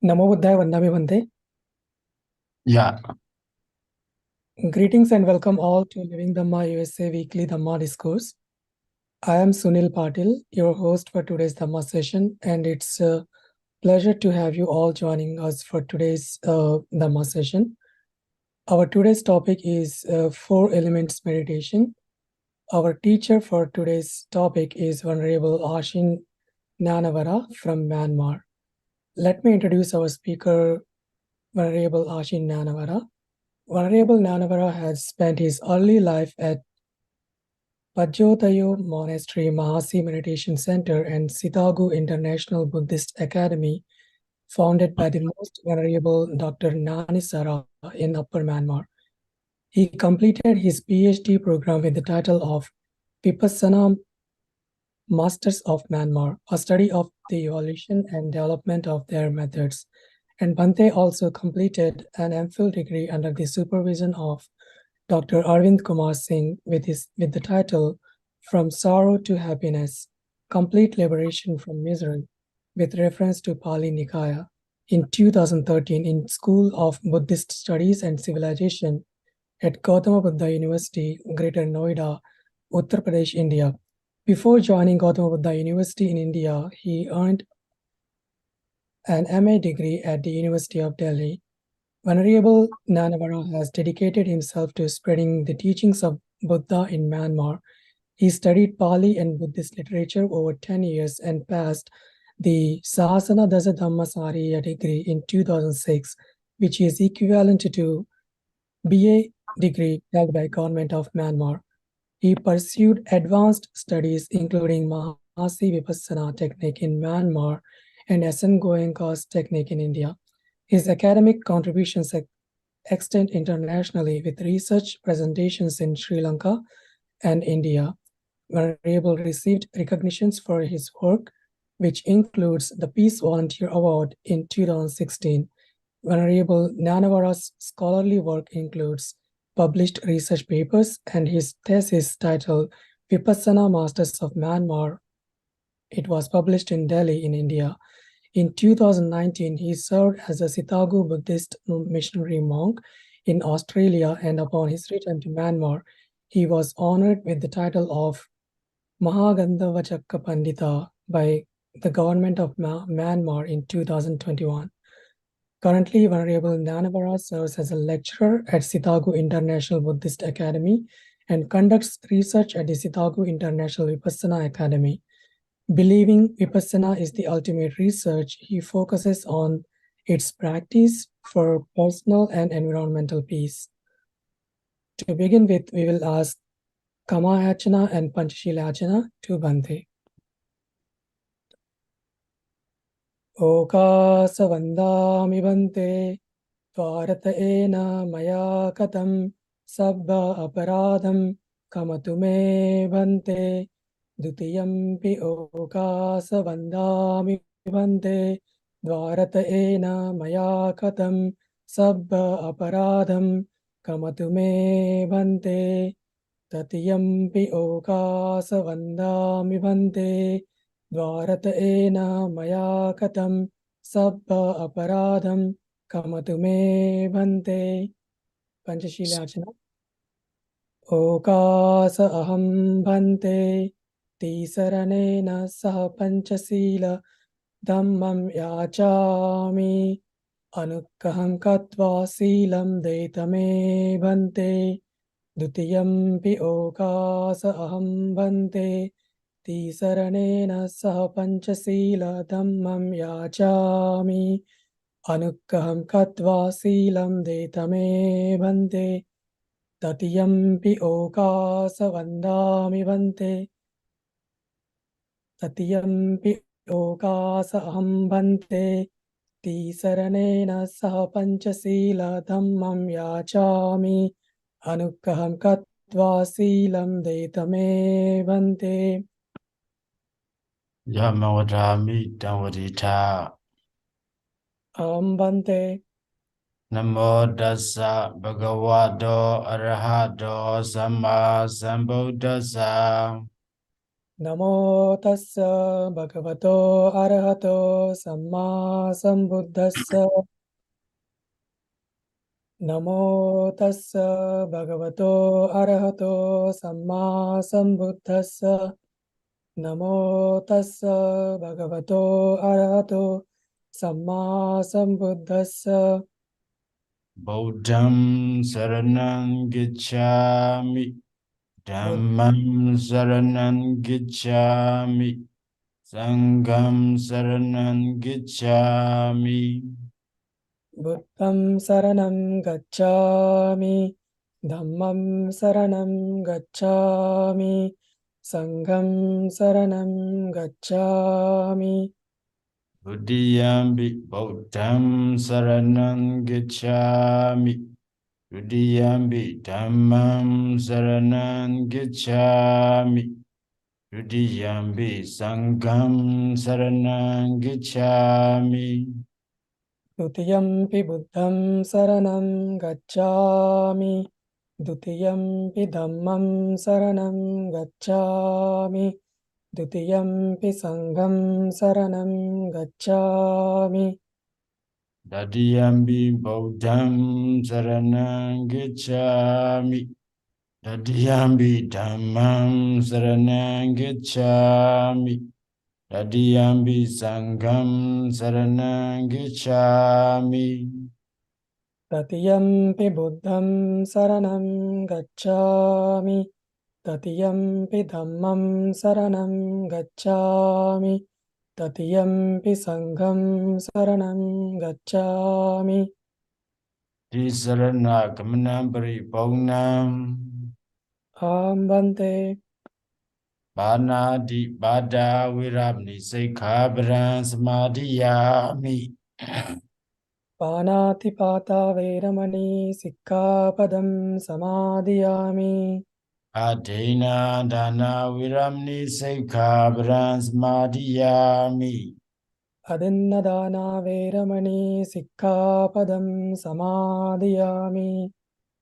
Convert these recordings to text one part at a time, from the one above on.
Namo Buddhaya Vandami Bhante. Yeah. Greetings and welcome all to Living Dhamma USA Weekly Dhamma Discourse. I am Sunil Patil, your host for today's Dhamma session, and it's a pleasure to have you all joining us for today's Dhamma session. Our today's topic is Four Elements Meditation. Our teacher for today's topic is Venerable Ashin Nyanavara from Myanmar. Let me introduce our speaker, Venerable Ashin Nyanavara. Venerable Nyanavara has spent his early life at Pajyotayo Monastery Mahasi Meditation Center and Sitagu International Buddhist Academy, founded by the Most Venerable Dr. Nanisara in Upper Myanmar. He completed his PhD program with the title of Vipassana Masters of Myanmar, a study of the evolution and development of their methods. And Bhante also completed an MPhil degree under the supervision of Dr. Arvind Kumar Singh with the title From Sorrow to Happiness, Complete Liberation from Misery, with reference to Pali Nikaya, in 2013 in School of Buddhist Studies and Civilization at Gautama Buddha University, Greater Noida, Uttar Pradesh, India. Before joining Gautama Buddha University in India, he earned an MA degree at the University of Delhi. Venerable Nyanavara has dedicated himself to spreading the teachings of Buddha in Myanmar. He studied Pali and Buddhist literature over 10 years and passed the Sahasana Dasa Dhammasariya degree in 2006, which is equivalent to BA degree held by Government of Myanmar. He pursued advanced studies including Mahasi Vipassana technique in Myanmar and Ashin Goenka's technique in India. His academic contributions extend internationally with research presentations in Sri Lanka and India. Venerable received recognitions for his work, which includes the Peace Volunteer Award in 2016. Venerable Nyanavara's scholarly work includes published research papers and his thesis titled Vipassana Masters of Myanmar. It was published in Delhi in India. In 2019, he served as a Sitagu Buddhist missionary monk in Australia, and upon his return to Myanmar, he was honored with the title of Mahagandhavachakka Pandita by the government of Myanmar in 2021. Currently, Venerable Nyanavara serves as a lecturer at Sitagu International Buddhist Academy and conducts research at the Sitagu International Vipassana Academy. Believing Vipassana is the ultimate research, he focuses on its practice for personal and environmental peace. To begin with, we will ask Kamayachana and Panchashilachana to Bhante. Okasa vandami Bhante, Tvarata ena maya katam, Sabba aparadam, Kamatume Bhante, Dutiyampi okasa vandami Bhante, Dvarata ena maya katam, Sabba aparadam, Kamatume Bhante, Tatiyampi okasa vandami Bhante, Dvarata ena maya katam, Sabba aparadam, Kamatume Bhante. Panchashilachana. Okasa aham bhante, tisaranena saha panchasila, dhammam yachami, anukkaham katva silam deitame bhante, dutiyampi okasa aham bhante, tisaranena saha panchasila, dhammam yachami, anukkaham katva silam deitame bhante, Tatiyampi okasa vandami Bhante. Tatiyampi okasa aham Bhante. Tisaranena saha panchasila dhammam yachami. Anukkaham katva silam deitame Bhante. Yamawadami Damwadita. Aham Bhante. Namo Dasa Bhagavato Arahado Sama Sambuddhasa. Namo tassa bhagavato arahato samma sambuddhassa. Namo tassa bhagavato arahato samma sambuddhassa. Namo tassa bhagavato arahato samma sambuddhassa. Buddham Saranam Gicchami, Dhammam Saranam Gicchami, Sangham Saranam Gicchami. Buddham saranam gacchami, Dhammam saranam gacchami, Sangham saranam gacchami. Buddhiyambi Buddham Saranam Gicchami, Buddhiyambi Dhammam Saranam Gicchami, Buddhiyambi Sangham Saranam Gicchami. Dutiyampi buddham saranam gacchami, Dutiyampi dhammam saranam gacchami, Dutiyampi sangham saranam gacchami. Dadiyambi Buddham Saranam Gicchami, Dadiyambi Dhammam Saranam Gicchami, Dadiyambi Sangham Saranam Gicchami. Tatiyampi buddham saranam gacchami, Tatiyampi dhammam saranam gacchami, Tatiyampi sangham saranam gacchami. Tisarana Kamanam Paripaunam Ambante Bana Di Bada Virabni Sekhabran Samadhiyami. Panatipata Veramani Sikkhapadam Samadhiyami. Adena Dana Viramni Sekhabran Samadhiyami. Adinnadana Veramani Sikkhapadam Samadhiyami.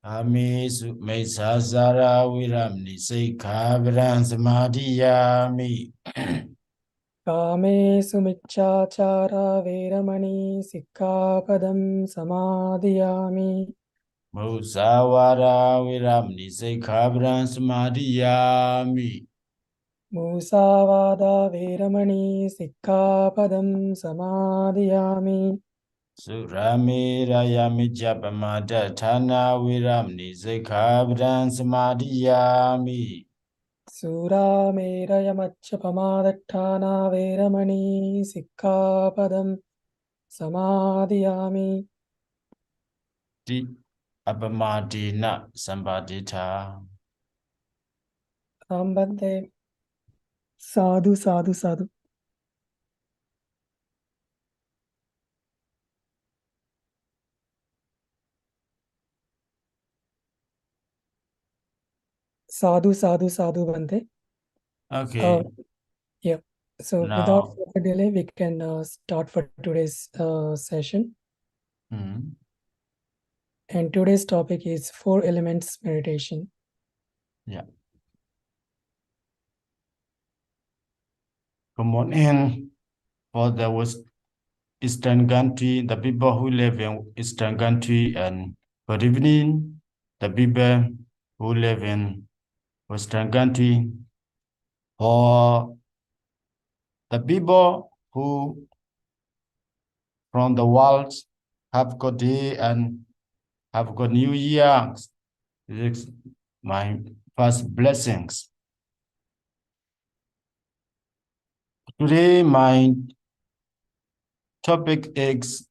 Amesu Mesazara Viramni Sekhabran Samadhiyami. Kamesu Michchachara Veramani Sikkhapadam Samadhiyami. Musawara Viramni Sekhabran Samadhiyami. Musavada Veramani Sikkhapadam Samadhiyami. Suramira Yamijapamada Thana Viramni Sekhabran Samadhiyami. Sura Meraya Machchapamadatthana Veramani Sikkhapadam Samadhiyami. Di Apamadina Sambadita. Ambante Sadhu Sadhu Sadhu. Sadhu Sadhu Sadhu Bante. Okay, Yeah. So without now further delay, we can start for today's session. mm, And today's topic is four elements meditation. yeah. Come on in for the West Eastern country, the people who live in Eastern country, and good evening, the people who live in Western country. For the people who from the world have got day and have got New Year. This is my first blessings. Today, my topic is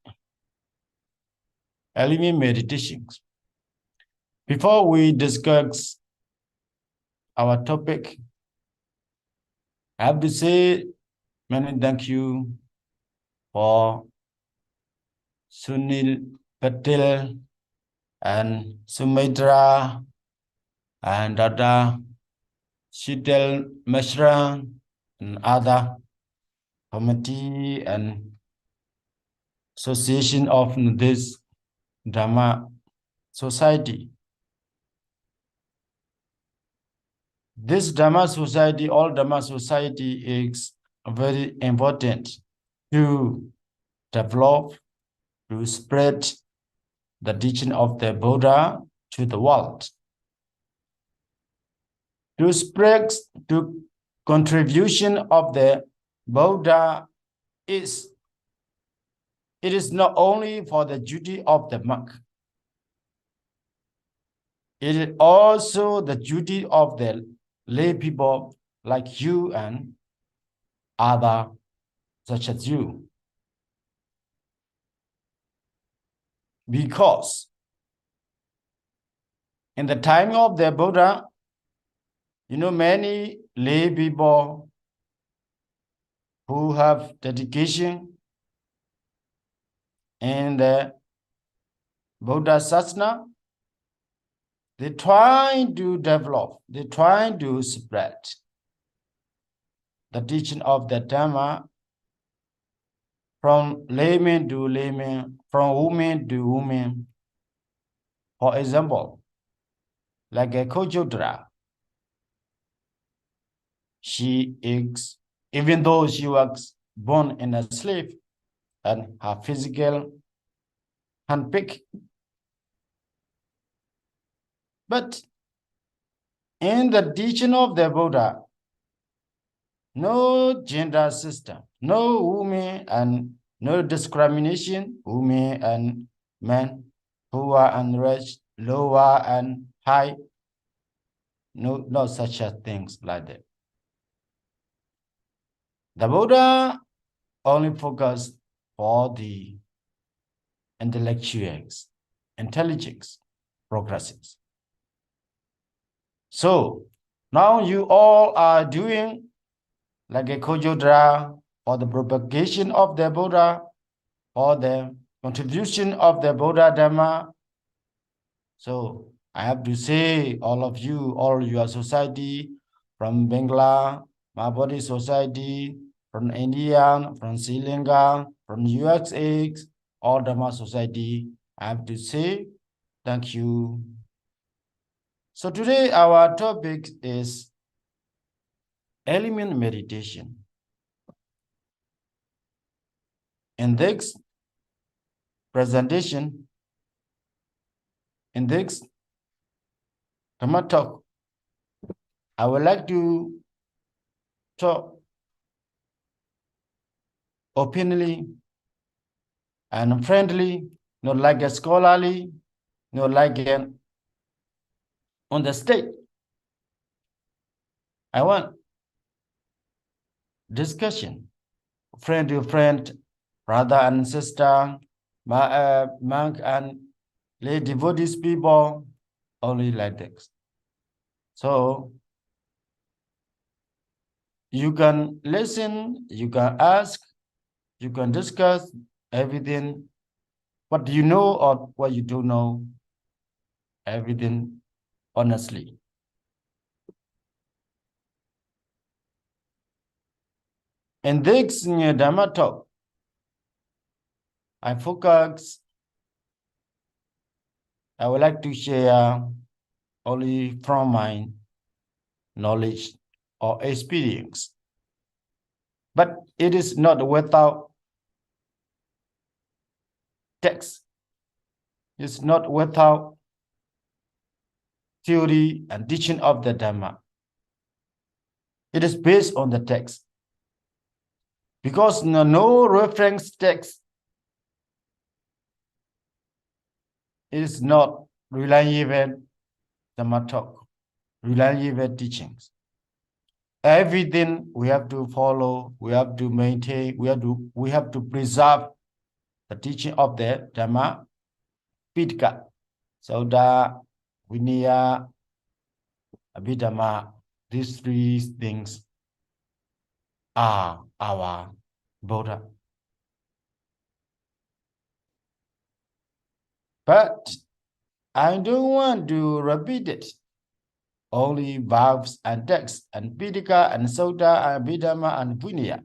element meditations. Before we discuss our topic, I have to say many thank you for Sunil Patel and Sumitra and Dada Shitel Mishra and other committee and association of this Dharma society. This Dhamma society, all Dhamma society is very important to develop, to spread the teaching of the Buddha to the world. To spread the contribution of the Buddha it is not only for the duty of the monk. It is also the duty of the lay people like you and other such as you. Because in the time of the Buddha, many lay people who have dedication in the Buddha Sasana, they try to develop, they try to spread the teaching of the Dhamma from layman to layman, from woman to woman. For example, like a Kojodra, she is, even though she was born in a slave and her physical handpicked, but in the teaching of the Buddha, no gender system, no women and no discrimination, women and men, poor and rich, lower and high, no such things like that. The Buddha only focused for the intellectuals, intelligence, progresses. So now you all are doing like a Kojodra for the propagation of the Buddha or the contribution of the Buddha Dhamma. So I have to say, all of you, all your society, from Bangla, Mahabodhi Society, from India, from Sri Lanka, from USA, all Dhamma Society, I have to say thank you. So today our topic is element meditation. In this presentation, in this Dhamma talk, I would like to talk openly and friendly, not like a scholarly, not like on the stage. I want discussion, friend to friend, brother and sister, monk and lay devotees people, only like this. So you can listen, you can ask, you can discuss everything, what you know or what you don't know, everything honestly. In this Dhamma talk, I would like to share only from my knowledge or experience. But it is not without text. It's not without theory and teaching of the Dhamma. It is based on the text. Because no reference text is not reliable Dhamma talk, reliable teachings. Everything we have to follow, we have to maintain, we have to preserve the teaching of the Dhamma Pitaka. Sauda, Vinaya, Abhidhamma, these three things are our Buddha. But I don't want to repeat it. Only verbs and text and Pitaka and Sauda and Abhidhamma and Vinaya.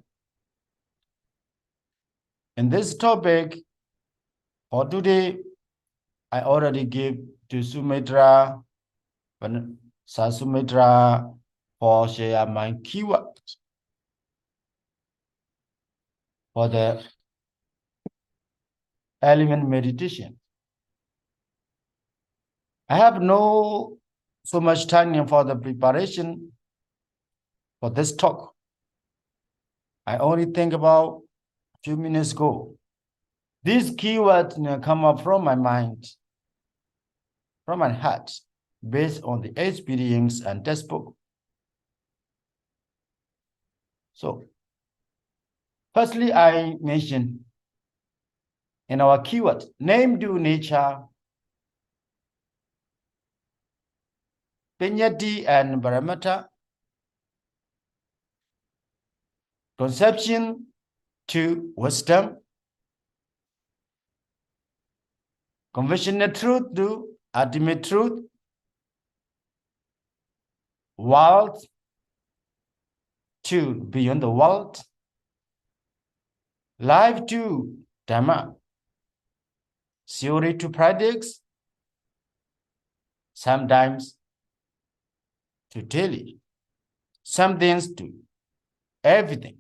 In this topic, for today, I already gave to Sumitra, Sasumitra, for share my keyword for the element meditation. I have no so much time for the preparation for this talk. I only think about a few minutes ago. These keywords come up from my mind, from my heart, based on the experience and textbook. So, firstly, I mentioned in our keyword, name to nature, Penyati and Parameter, conception to wisdom, conventional truth to ultimate truth, world to beyond the world, life to Dhamma, theory to practice, sometimes to daily, some things to everything.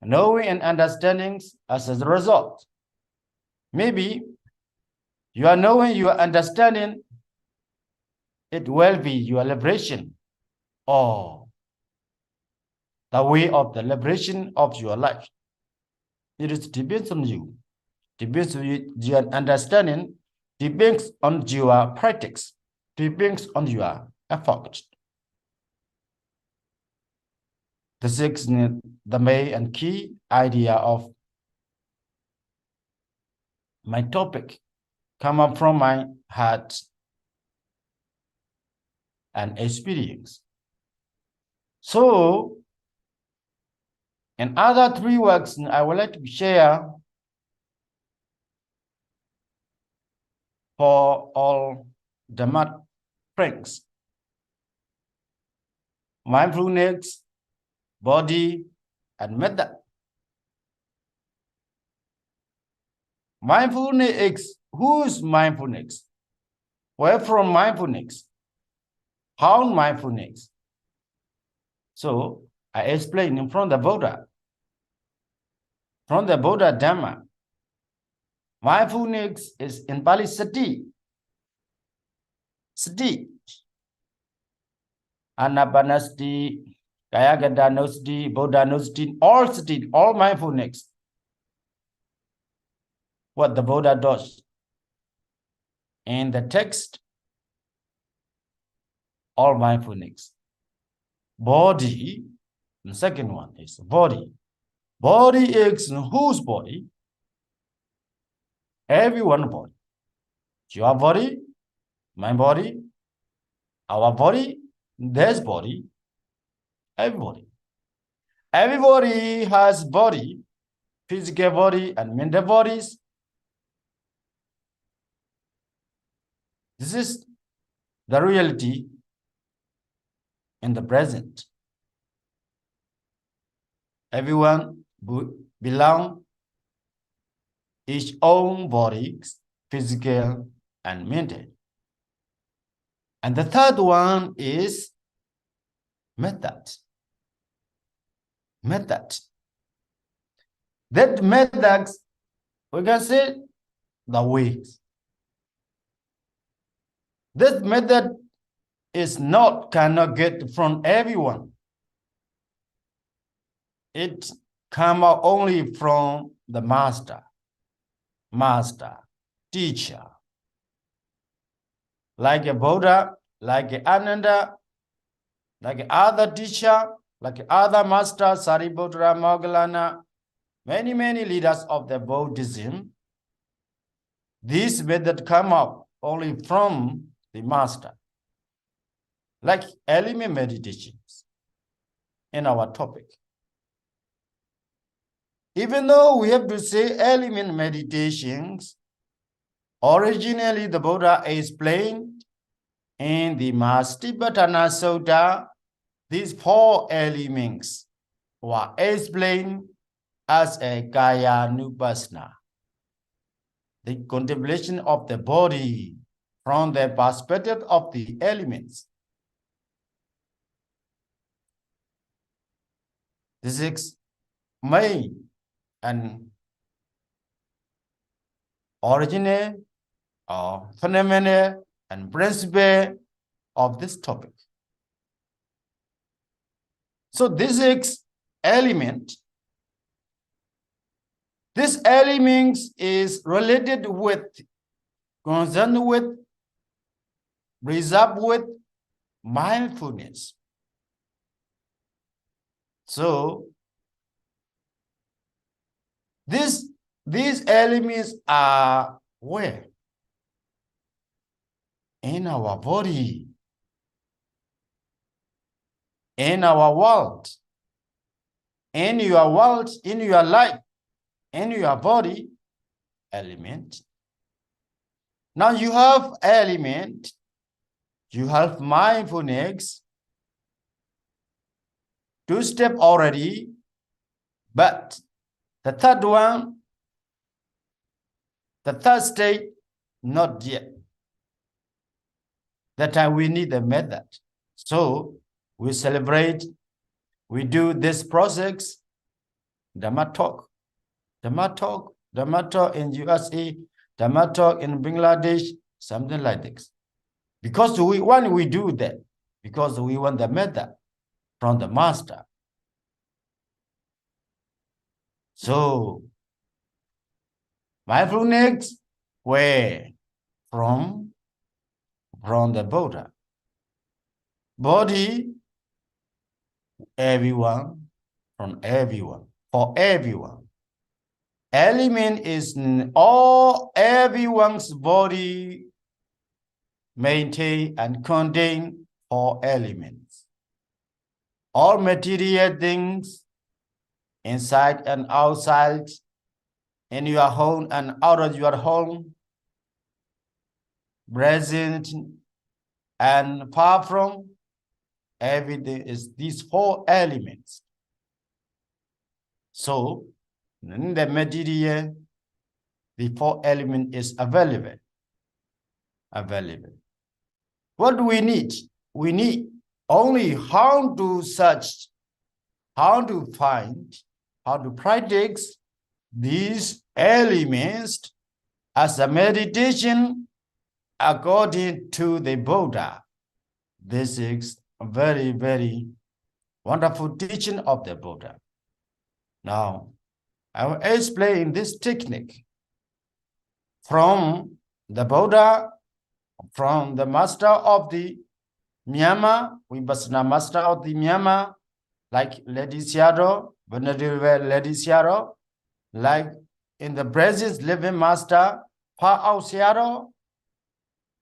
Knowing and understanding as a result. Maybe you are knowing, you are understanding, it will be your liberation or the way of the liberation of your life. It is depends on you, depends on your understanding, depends on your practice, depends on your effort. This is the main and key idea of my topic, come up from my heart and experience. So, in other three works, I would like to share for all Dhamma friends. Mindfulness, body, and method. Mindfulness is, whose mindfulness? Where from mindfulness? How mindfulness? So, I explain from the Buddha. From the Buddha Dhamma, mindfulness is in Pali sati. Sati. Anapanasati, Kayagata nosati, Buddha nosati, all sati, all mindfulness. What the Buddha does. In the text, all mindfulness. Body, the second one is body. Body is whose body? Everyone's body. Your body, my body, our body, their body, everybody. Everybody has body, physical body and mental bodies. This is the reality in the present. Everyone belong each own body, physical and mental. And the third one is method. Method. That methods, we can say the ways. This method is not, cannot get from everyone. It comes out only from the master, teacher. Like a Buddha, like a Ananda, like other teacher, like other master, Sariputta, Moggallana, many leaders of the Buddhism. This method come out only from the master. Like element meditations in our topic. Even though we have to say element meditations, originally the Buddha explained in the Mahastipatthana Sutta, these four elements were explained as a Kaya Nupassana, the contemplation of the body from the perspective of the elements. This is main and origin or phenomena and principle of this topic. So this is element. This element is related with, concerned with, reserved with mindfulness. So these elements are where? In our body, in our world, in your world, in your life, in your body, element. Now you have element, you have mindfulness, 2 steps already, but the third one, the third state, not yet. That time we need a method. So we celebrate, we do this process, Dhamma talk in USA, Dhamma talk in Bangladesh, something like this. Because when we do that, because we want the method from the master. So mindfulness, where? From the Buddha. Body, everyone, from everyone, for everyone. Element is in everyone's body, maintain and contain all elements. All material things, inside and outside, in your home and out of your home, present and far from, everything is these 4 elements. So in the material, the 4 element is available. What do we need? We need only how to search, how to find, how to practice these elements as a meditation according to the Buddha. This is a very, very wonderful teaching of the Buddha. Now, I will explain this technique from the Buddha, from the master of the Myanmar, Vipassana master of the Myanmar, like Lady Seattle, Venerable Lady Seattle, like in the present living master, Pa Seattle.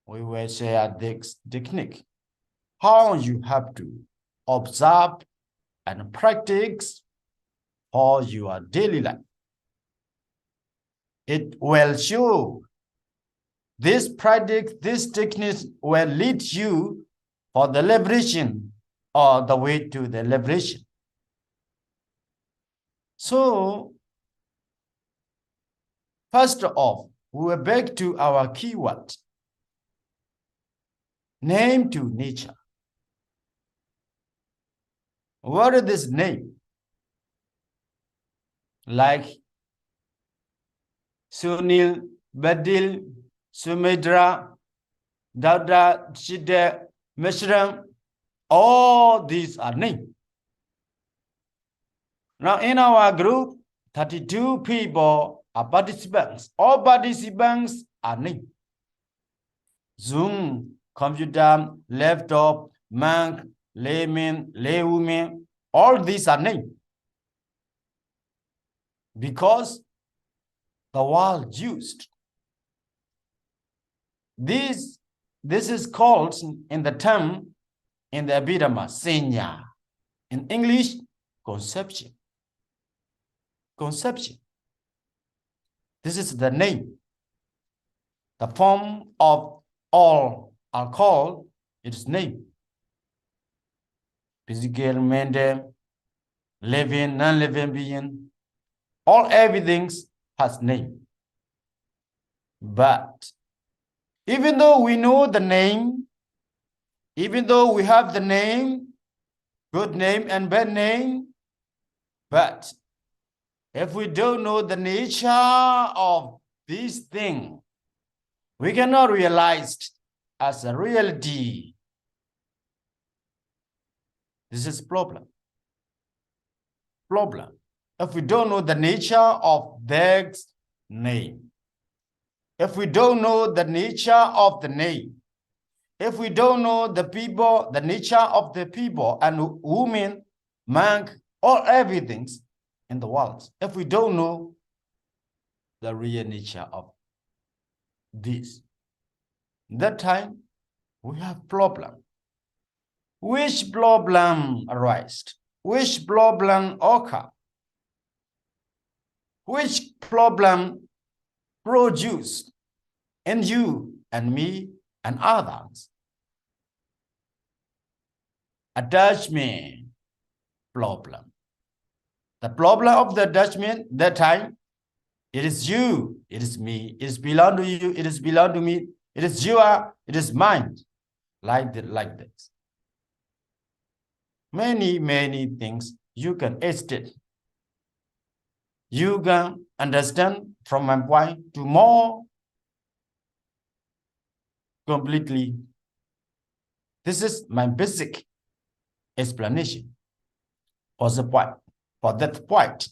We will share this technique. How you have to observe and practice for your daily life. It will show this practice, this technique will lead you for the liberation or the way to the liberation. So, first of all, we will back to our keyword. Name to nature. What is this name? Like Sunil, Badil, Sumedra, Dada, Shide, Mishram, all these are names. Now in our group, 32 people are participants. All participants are named. Zoom, computer, laptop, monk, layman, laywoman, all these are named. Because the world used. This is called in the term, in the Abhidhamma, senya. In English, conception. Conception. This is the name. The form of all are called its name. Physical, mental, living, non-living being, all everything has name. But Even though we know the name, even though we have the name, good name and bad name, but if we don't know the nature of this thing, we cannot realize it as a reality. This is problem. If we don't know the nature of their name, if we don't know the nature of the name, if we don't know the people, the nature of the people and women, man, or everything in the world, if we don't know the real nature of this, that time we have problem. Which problem arised? Which problem occur? Which problem produced in you and me and others? Attachment problem. The problem of the attachment that time, it is you, it is me, it is belong to you, it is belong to me, it is your, it is mine, like this. Many things you can estate. You can understand from my point to more completely. This is my basic explanation for the point, for that point.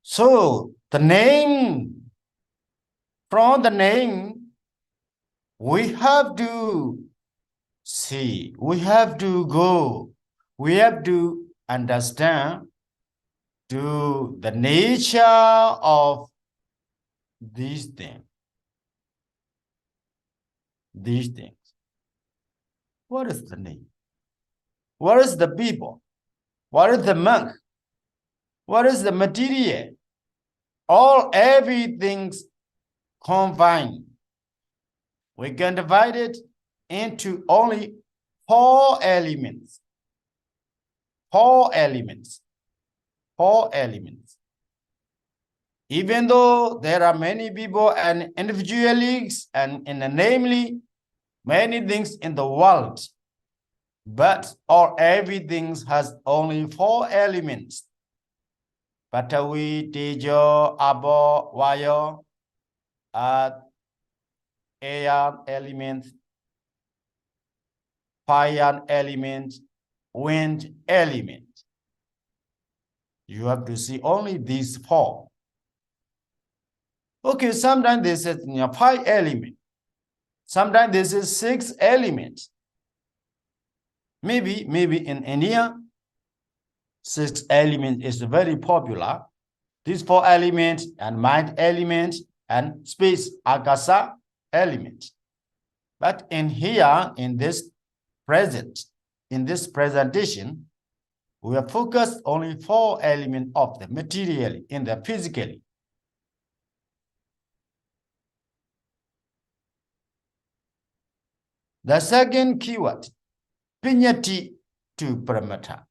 So the name, from the name, we have to see, we have to go, we have to understand to the nature of these things. These things. What is the name? What is the people? What is the monk? What is the material? Everything's combined. We can divide it into only 4 elements. 4 elements. 4 elements. Even though there are many people and individuals and namely many things in the world, but everything has only 4 elements. Patawi, Tejo, Abo, Vayo, air element, fire element, wind element. You have to see only these 4. Okay, sometimes this is 5 elements. Sometimes this is 6 elements. Maybe in India, 6 elements is very popular. These 4 elements and mind element and space akasa element. But in here, in this presentation, we are focused only 4 elements of the material in the physically. The second keyword, pinyati to parameter.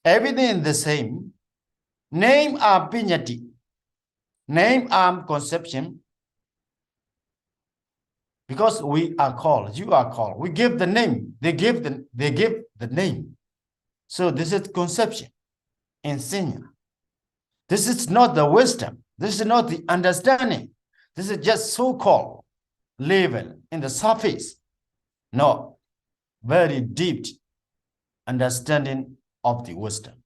Everything is the same. Name are pinyati. Name are conception. Because we are called, you are called. We give the name. They give the name. So this is conception. Insignia. This is not the wisdom. This is not the understanding. This is just so-called level in the surface. No, very deep understanding of the wisdom.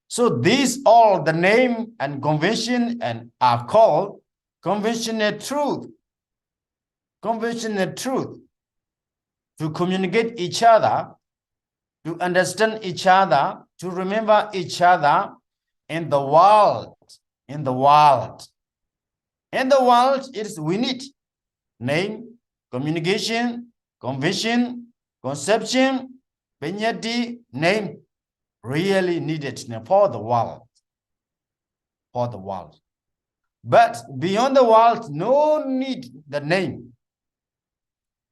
So these all the name and convention and are called conventional truth. Conventional truth to communicate each other, to understand each other, to remember each other in the world. In the world. In the world, we need name, communication, convention, conception, pinyati, name, really needed for the world. For the world. But beyond the world, no need the name.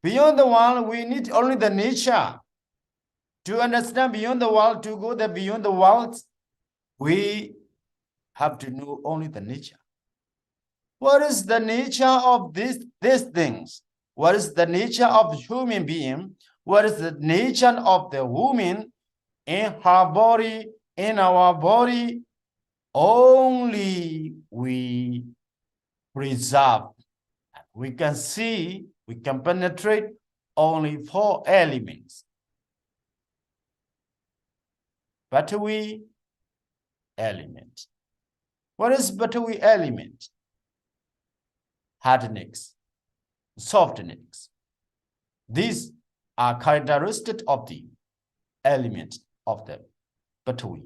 Beyond the world, we need only the nature. To understand beyond the world, to go there beyond the world, we have to know only the nature. What is the nature of these things? What is the nature of human being? What is the nature of the woman in her body, in our body? Only we preserve. We can see, we can penetrate only 4 elements. Battery element. What is battery element? Hardness, softness. These are characteristics of the element of the battery.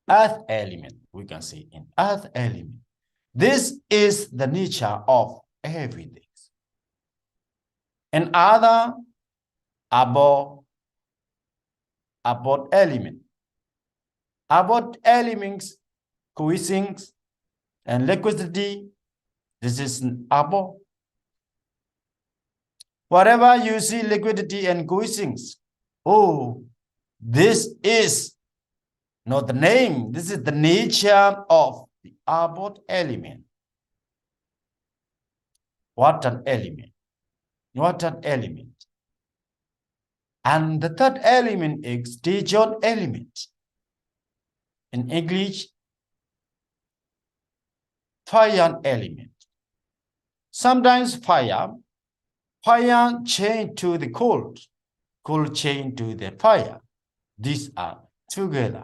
Earth element, we can say in earth element. This is the nature of everything. And other about element. About elements, cohesings, and liquidity. This is about. Whatever you see liquidity and cohesings, oh, this is not the name. This is the nature of the about element. What an element. What an element. And the third element is Tejon element. In English, fire element. Sometimes fire chain to the cold chain to the fire. These are together.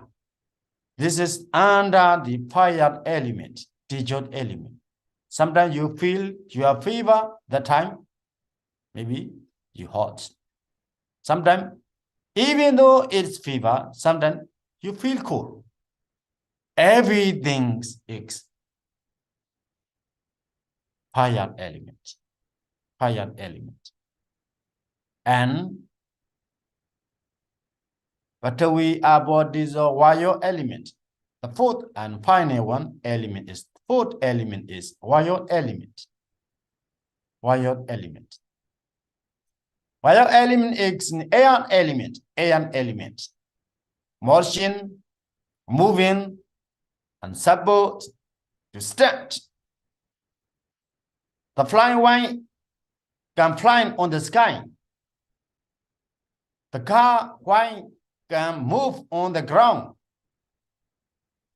This is under the fire element, Tejon element. Sometimes you feel you have fever, that time, maybe you hot. Sometimes, even though it's fever, sometimes you feel cold. Everything is fire element. Fire element. And but we are about this wire element. The fourth and final element is wire element. Wire element. Wire element is an air element. Motion, moving, and support to stand. The flying wing can fly on the sky. The car wing can move on the ground.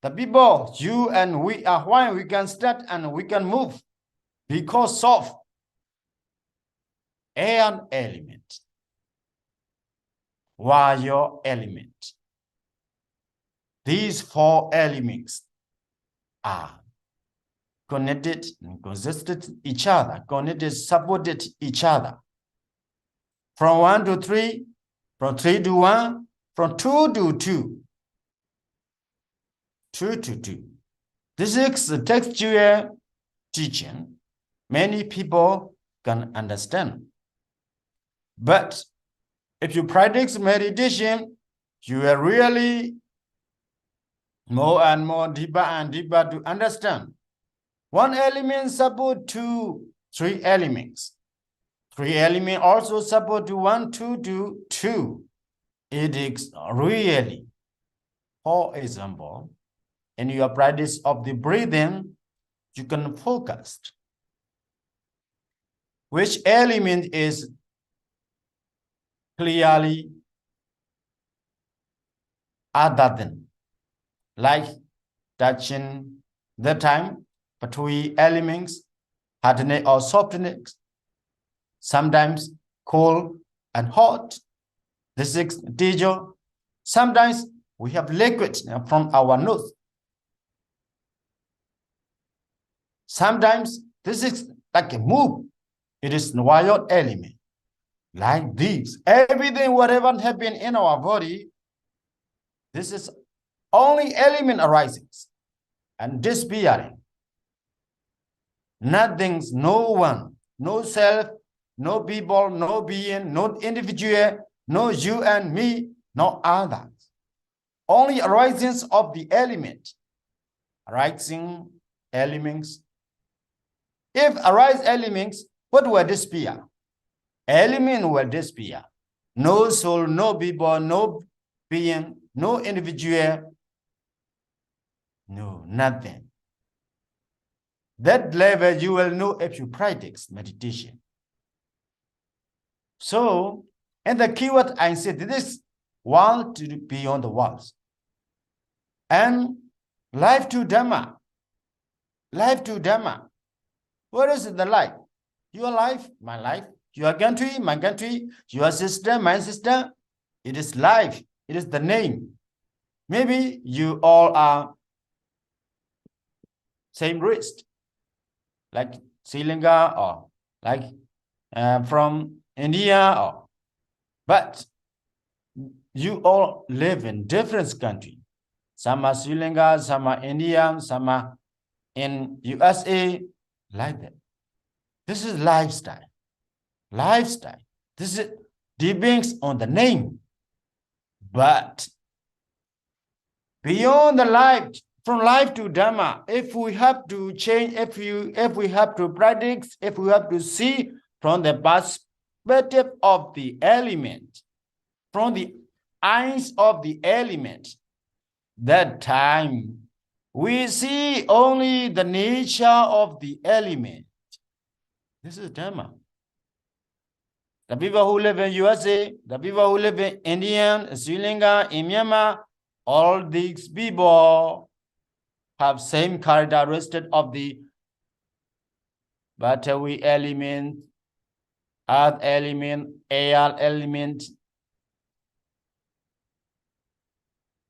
The people, you and we are why we can stand and we can move because of air element, wire element. These 4 elements are connected and consisted each other, connected, supported each other. From 1 to 3, from 3 to 1, from 2 to 2. 2 to 2. This is the textual teaching. Many people can understand. But if you practice meditation, you will really more and more deeper and deeper to understand. 1 element support 2, 3 elements. 3 elements also support to 1, 2 to 2. It is really, for example, in your practice of the breathing, you can focus. Which element is clearly other than, like touching the time between elements, hardness or softness, sometimes cold and hot. This is Tejo. Sometimes we have liquid from our nose. Sometimes this is like a move. It is wired element. Like these. Everything, whatever happens in our body, this is only element arising and disappearing. Nothing's, no one, no self, no people, no being, no individual, no you and me, no others. Only arisings of the element. Arising elements. If arise elements, what will disappear? Element will disappear. No soul, no people, no being, no individual, no, nothing. That level you will know if you practice meditation. So, and the keyword I said, this world to beyond the walls. And life to Dhamma. Life to Dhamma. What is the life? Your life, my life. Your country, my country. Your sister, my sister. It is life. It is the name. Maybe you all are same race, like Sri Lanka or like from India, but you all live in different countries. Some are Sri Lanka, some are India, some are in USA, like that. This is lifestyle. Lifestyle. This is depends on the name. But beyond the life, from life to Dhamma, if we have to change, if we have to practice, if we have to see from the perspective of the element, from the eyes of the element, that time we see only the nature of the element. This is Dhamma. The people who live in USA, the people who live in India, Sri Lanka, in Myanmar, all these people have same characteristic of the battery element, earth element, air element,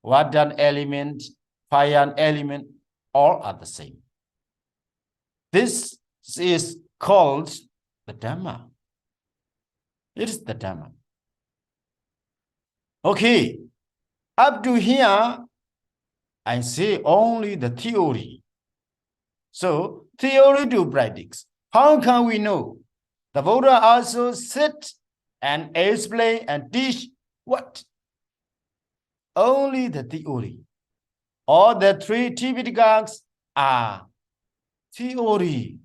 water element, fire element, all are the same. This is called the Dhamma. It is the Dhamma. Okay, up to here, I say only the theory. So, theory to practice. How can we know? The Buddha also sit and explain and teach what? Only the theory. All the three Tipitakas are theory.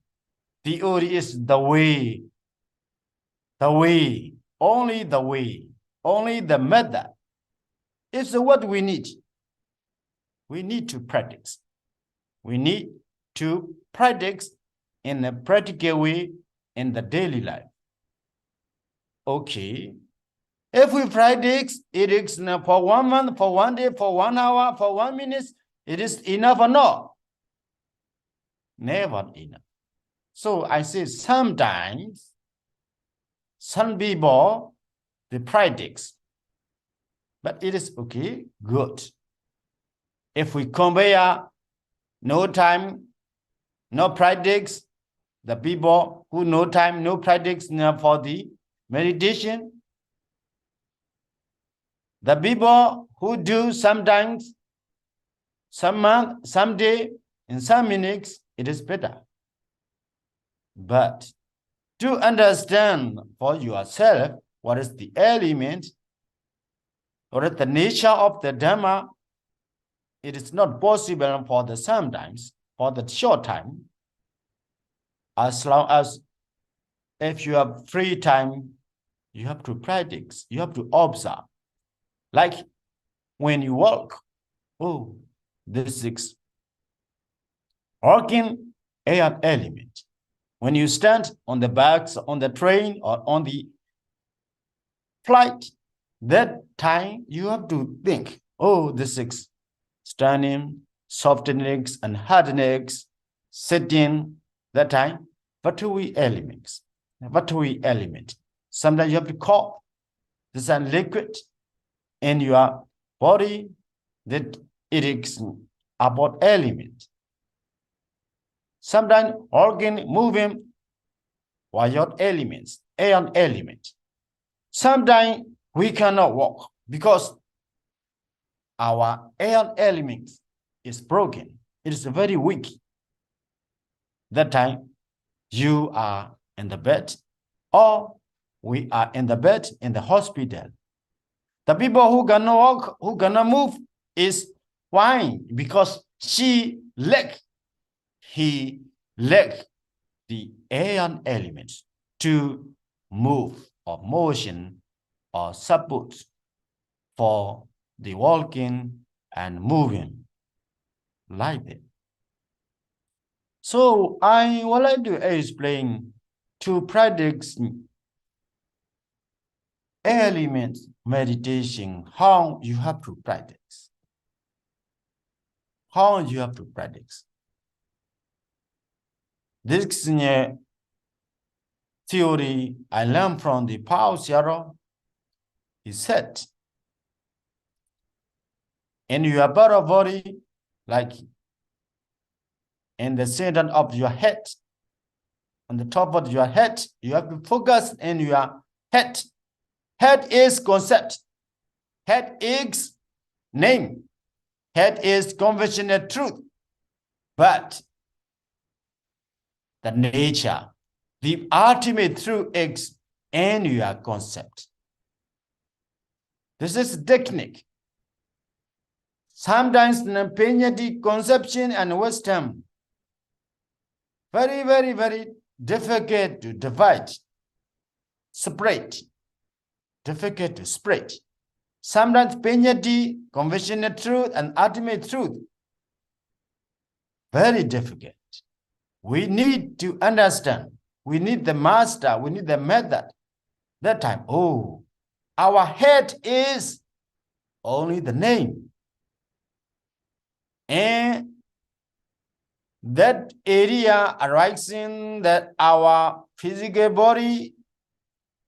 Theory is the way, only the way, only the method. It's what we need. We need to practice. We need to practice in a practical way in the daily life. Okay. If we practice, it is for 1 month, for 1 day, for 1 hour, for 1 minute, it is enough or not? Never enough. So I say sometimes some people, they practice, but it is okay, good. If we compare no time, no practice, the people who no time, no practice for the meditation, the people who do sometimes, some month, some day, in some minutes, it is better. But to understand for yourself what is the element, what is the nature of the Dhamma, it is not possible for the sometimes, for the short time. As long as if you have free time, you have to practice, you have to observe. Like when you walk, oh, this is working air element. When you stand on the backs, on the train or on the flight, that time you have to think, oh, this is standing, soft legs and hard legs, sitting, that time. What do we elements? What do we element? Sometimes you have to cough. This is a liquid in your body that it is about element. Sometimes organ moving while your elements, air element. Sometimes we cannot walk because our air element is broken. It is very weak. That time you are in the bed or we are in the bed in the hospital. The people who cannot walk, who cannot move is fine because he lack the air elements to move or motion or support for the walking and moving like that. So I would like to explain to practice element meditation, how you have to practice. How you have to practice. This is a theory I learned from the Pao Xiao. He said, in your body, like in the center of your head, on the top of your head, you have to focus in your head. Head is concept. Head is name. Head is conventional truth. But the nature, the ultimate truth is in your concept. This is technique. Sometimes the conception and wisdom, very, very, very difficult to divide, separate, difficult to spread. Sometimes the conventional truth and ultimate truth, very difficult. We need to understand. We need the master. We need the method. That time, oh, our head is only the name. And that area arising that our physical body,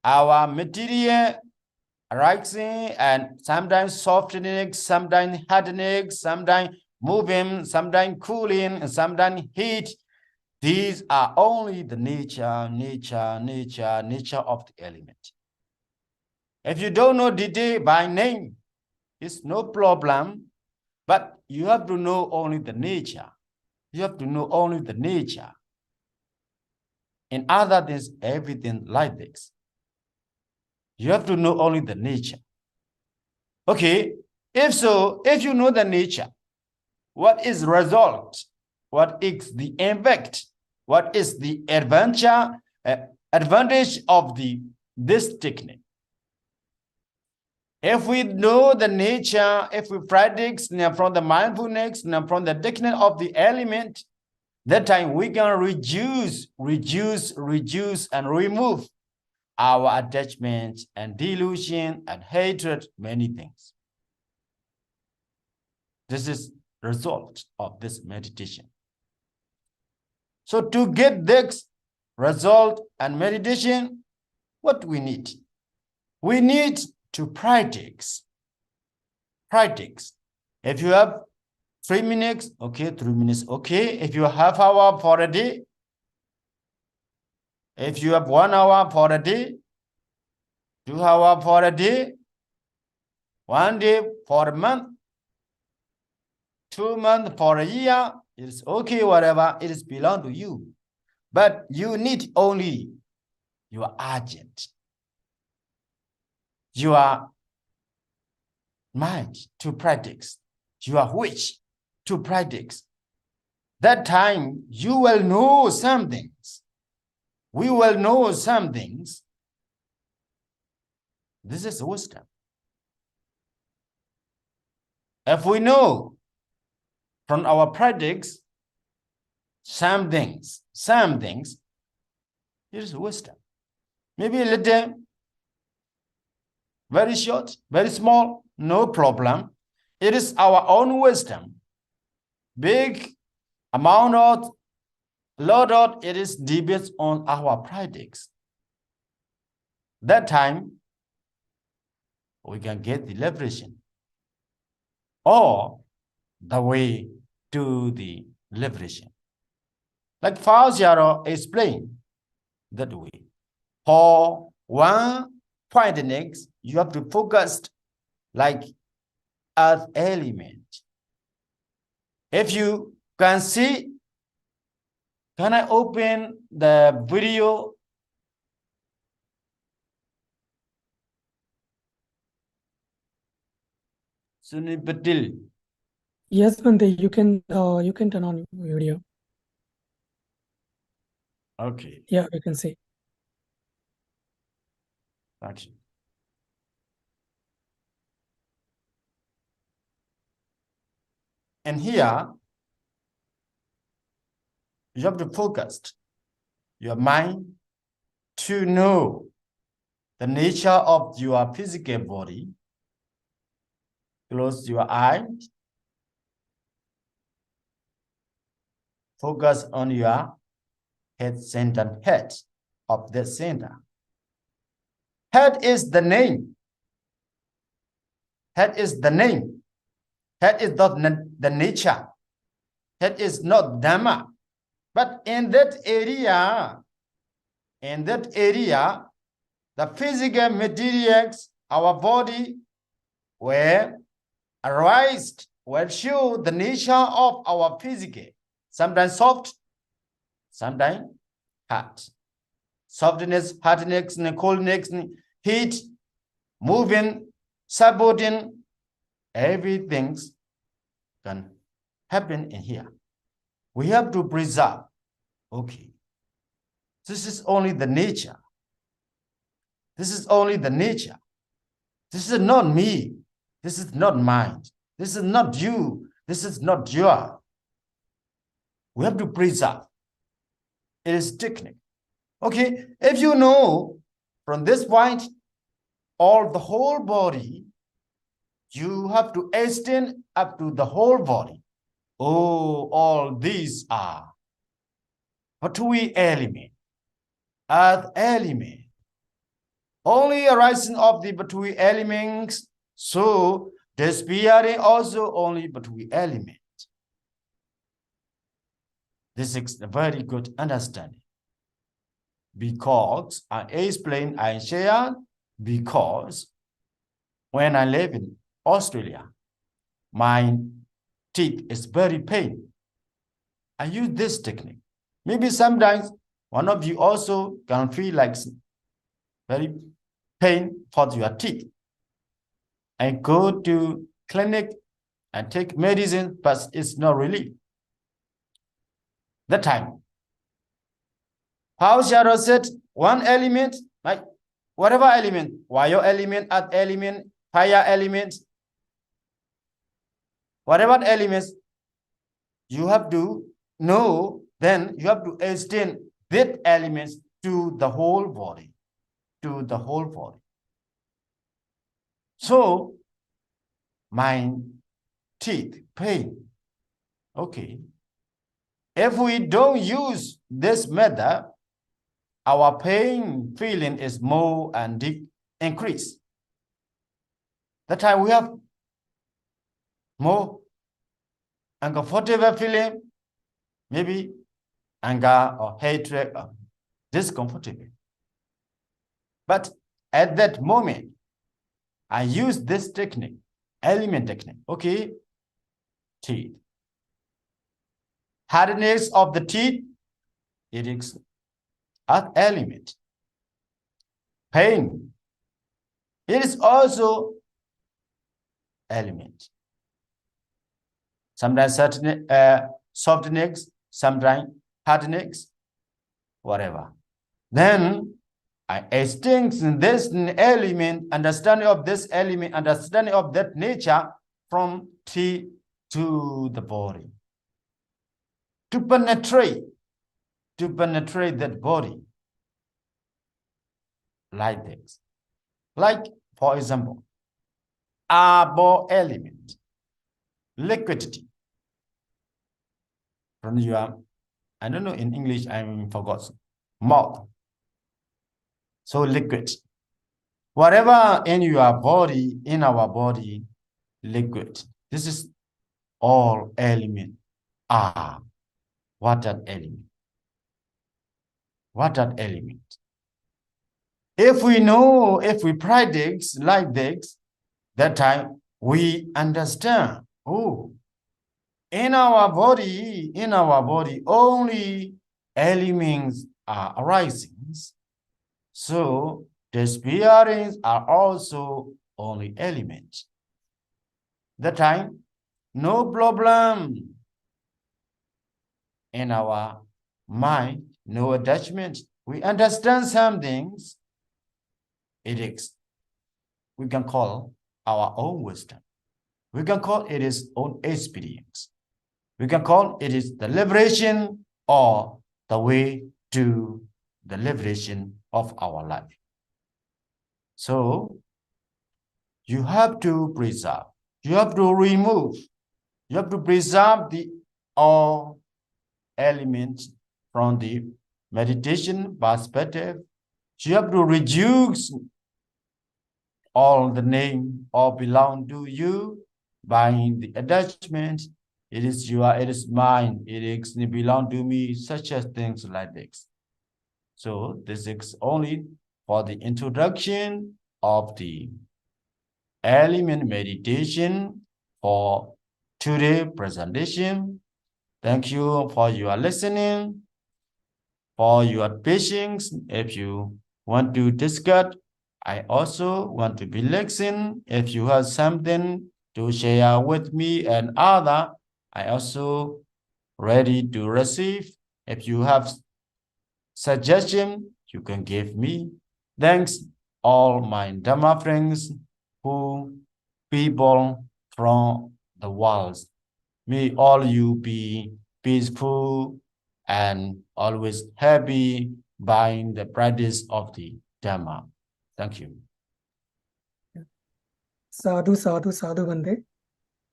our material arising, and sometimes softening, sometimes hardening, sometimes moving, sometimes cooling, and sometimes heat. These are only the nature of the element. If you don't know detail by name, it's no problem, but you have to know only the nature. You have to know only the nature. In other things, everything like this. You have to know only the nature. Okay, if so, if you know the nature, what is result? What is the impact? What is the advantage of this technique? If we know the nature, if we practice from the mindfulness, from the technique of the element, that time we can reduce, and remove our attachment and delusion and hatred, many things. This is result of this meditation. So to get this result and meditation, what we need? We need to practice. Practice. If you have 3 minutes, okay, 3 minutes, okay. If you have half hour for a day, if you have 1 hour for a day, 2 hours for a day, 1 day for a month, 2 months for a year, it's okay, whatever, it is belong to you. But you need only your agent, your mind to practice, your wish to practice. That time you will know some things. We will know some things. This is wisdom. If we know from our practice some things, it is wisdom. Maybe a little, very short, very small, no problem. It is our own wisdom. Big amount of, lot of, it is depends on our practice. That time, we can get the liberation or the way to the liberation. Like Pao Xiao explained that way. For one point next, you have to focus like earth element. If you can see, can I open the video? Sunil Patil. Yes, Bante, you can turn on video. Okay. Yeah, you can see. Action. And here, You have to focus your mind to know the nature of your physical body. Close your eyes. Focus on your head center, head of the center. Head is the name. Head is the name. Head is not the nature. Head is not Dhamma. But in that area, the physical materials, our body, were arised, will show the nature of our physical. Sometimes soft, sometimes hard. Softness, hardness, coldness, heat, moving, supporting, everything can happen in here. We have to preserve. Okay. This is only the nature. This is only the nature. This is not me. This is not mine. This is not you. This is not yours. We have to preserve. It is technique. Okay, if you know from this point, the whole body, you have to extend up to the whole body. Oh, all these are Patui element, earth element, only arising of the Patui elements, so disappearing also only Patui element. This is a very good understanding. Because I explain, I share, because when I live in Australia, my teeth is very pain. I use this technique. Maybe sometimes one of you also can feel like very pain for your teeth. I go to clinic and take medicine, but it's not relief. That time, how Shadow said, one element, like whatever element, wire element, earth element, fire element, whatever elements you have to know, then you have to extend that elements to the whole body, So, my teeth pain. Okay. If we don't use this method, our pain feeling is more and increase. That time we have more uncomfortable feeling, maybe anger or hatred or discomfortable. But at that moment, I use this technique, element technique. Okay, teeth. Hardness of the teeth, it is earth element. Pain, it is also element. Sometimes certain softness, sometimes hardness, whatever. Then I extend this element, understanding of this element, understanding of that nature from teeth to the body. To penetrate that body like this. Like, for example, arbor element, liquidity. From your, I don't know in English, I'm forgotten, mouth. So liquid. Whatever in your body, in our body, liquid. This is all element. What that element? What that element? If we know, if we practice like this, that time we understand. Oh, in our body, only elements are arising. So the spirits are also only elements. That time, no problem in our mind, no attachment. We understand some things. It is, we can call our own wisdom. We can call it its own experience. We can call it is the liberation or the way to the liberation of our life. So you have to preserve, you have to remove, you have to preserve the all elements from the meditation perspective. You have to reduce all the name or belong to you by the attachment. It is your, it is mine, it belong to me, such as things like this. So this is only for the introduction of the element meditation for today's presentation. Thank you for your listening, for your patience. If you want to discuss, I also want to be listening. If you have something to share with me and other, I also ready to receive. If you have suggestion, you can give me. Thanks all my Dhamma friends who people from the world. May all you be peaceful and always happy by the practice of the Dhamma. Thank you. Sadhu, sadhu, sadhu, Vande.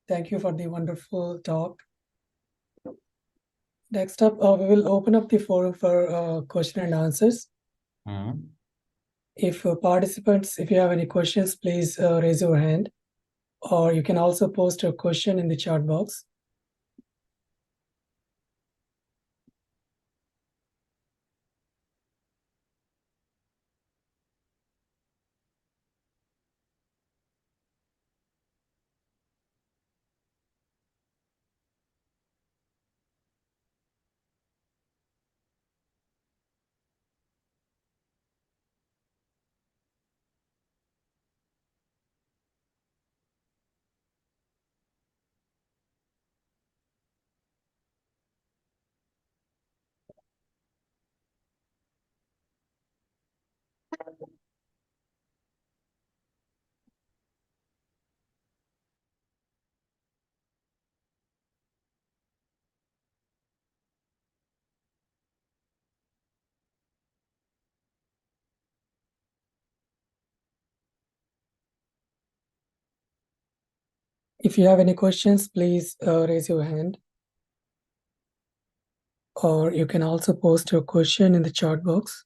Thank you for the wonderful talk. Next up, we will open up the forum for question and answers. If participants, if you have any questions, please raise your hand, or you can also post your question in the chat box. If you have any questions, please raise your hand, or you can also post your question in the chat box.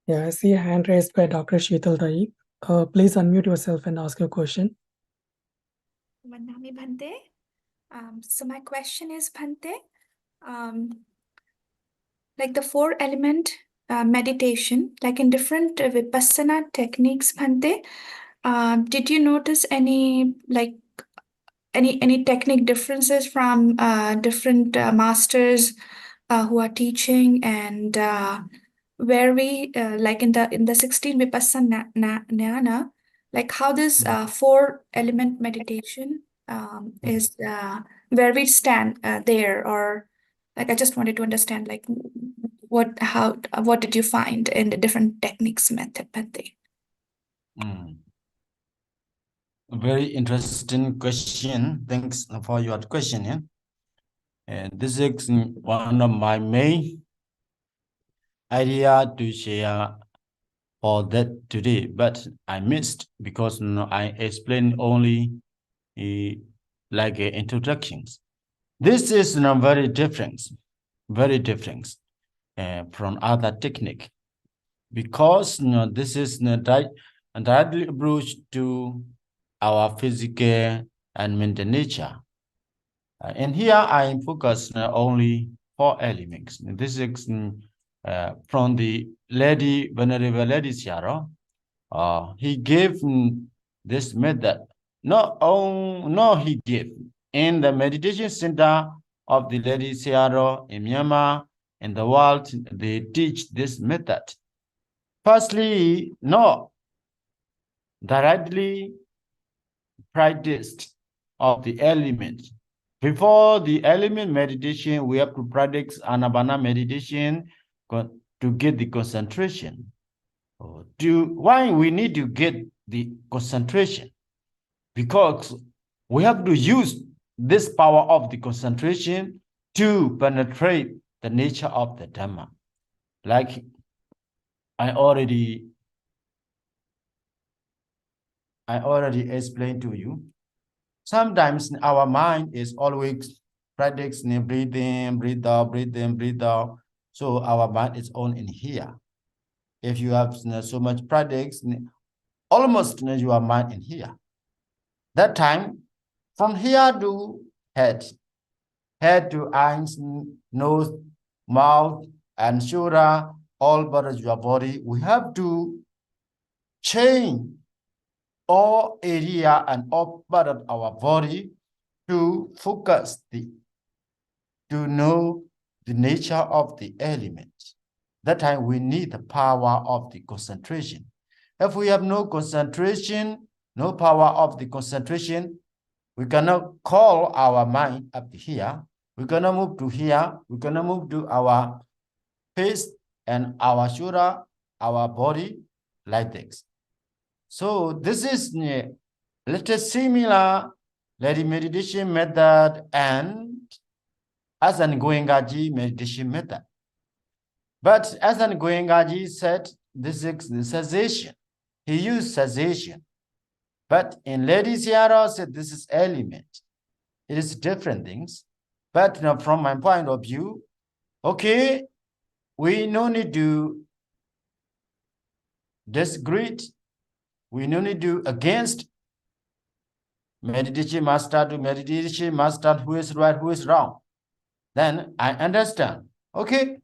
Yeah, I see a hand raised by Dr. Sheetal Dai. Please unmute yourself and ask your question. Vandami Bhante. So my question is, Bhante, like the four element meditation, like in different Vipassana techniques, Bhante, did you notice any any technique differences from different masters who are teaching, and where we like in the 16 Vipassana Jnana, like how this four element meditation is where we stand there, or like I just wanted to understand like what did you find in the different techniques method, Bhante? A very interesting question. Thanks for your question. Yeah? And this is one of my main idea to share for that today, but I missed because I explained only like introductions. This is very different from other technique. because this is directly approach to our physical and mental nature. And here I focus only 4 elements. This is from the lady, Venerable Lady Siaro. He gave this method. No, he gave. In the meditation center of the Lady Siaro in Myanmar, in the world, they teach this method. Firstly, no, directly practiced of the element. Before the element meditation, we have to practice anabana meditation to get the concentration. Why we need to get the concentration? Because we have to use this power of the concentration to penetrate the nature of the Dhamma. Like I already explained to you. Sometimes our mind is always practicing breathing, breathe out, breathe in, breathe out. So our mind is on in here. If you have so much practice, almost your mind in here. That time, from here to head to eyes, nose, mouth, and shoulder, all but your body, we have to change all area and all part of our body to focus to know the nature of the element. That time we need the power of the concentration. If we have no concentration, no power of the concentration, we cannot call our mind up here. We cannot move to here. We cannot move to our face and our shoulder, our body like this. So this is a little similar lady meditation method and Ashin Nyanavara meditation method. But Ashin Nyanavara said this is the cessation. He used cessation. But in Lady Siaro said this is element. It is different things. But from my point of view, okay, we no need to disagree. We no need to against meditation master to meditation master who is right, who is wrong. Then I understand. Okay,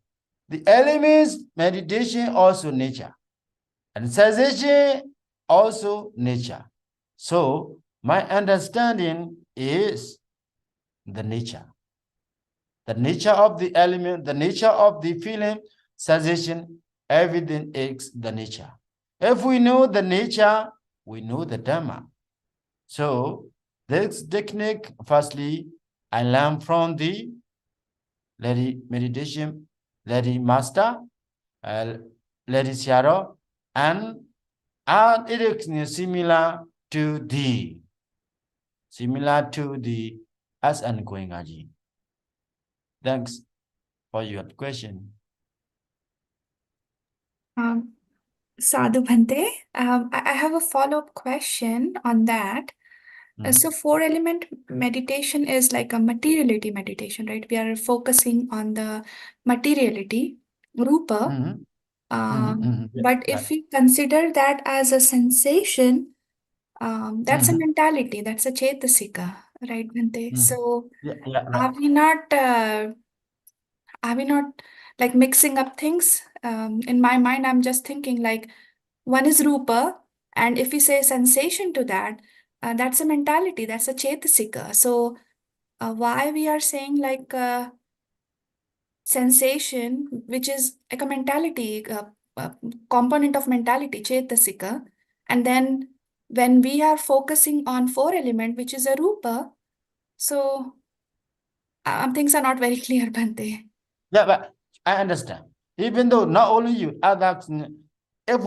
the elements meditation also nature. And cessation also nature. So my understanding is the nature. The nature of the element, the nature of the feeling, cessation, everything is the nature. If we know the nature, we know the Dhamma. So this technique, firstly, I learned from the Lady meditation, Lady master, Lady Siaro, and it is similar to the Ashin Nyanavara. Thanks for your question. Sadhu Bhante, I have a follow-up question on that. So 4-element meditation is like a materiality meditation, right? We are focusing on the materiality, rupa. But if we consider that as a sensation, that's a mentality, that's a chetasika, right, Bhante? So right. are we not like mixing up things? In my mind, I'm just thinking like one is rupa, and if we say sensation to that, that's a mentality, that's a chetasika. So why we are saying like sensation, which is like a mentality, component of mentality, chetasika, and then when we are focusing on 4-element, which is a rupa, so things are not very clear, Bhante. Yeah, but I understand. Even though not only you, others, if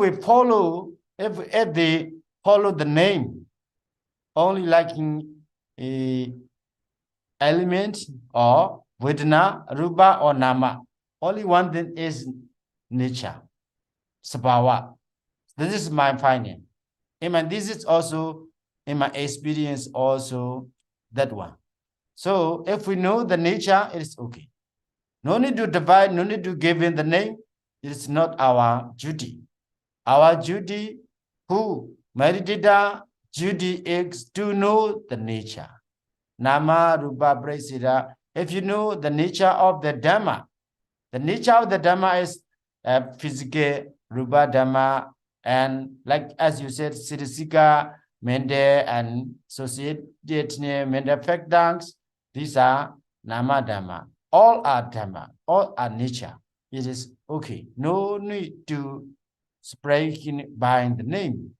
they follow the name, only like in element or vedana, rupa or nama, only one thing is nature, sabhava. This is my finding. This is also in my experience also that one. So if we know the nature, it is okay. No need to divide, no need to give in the name. It is not our duty. Our duty, who meditator duty is to know the nature. Nama Rupa Brahmasira. If you know the nature of the Dhamma, the nature of the Dhamma is physical, Rupa Dhamma, and like as you said, Siddhisika, Mende, and associated Mende factors. These are Nama Dhamma. All are Dhamma, all are nature. It is okay. No need to speak by the name.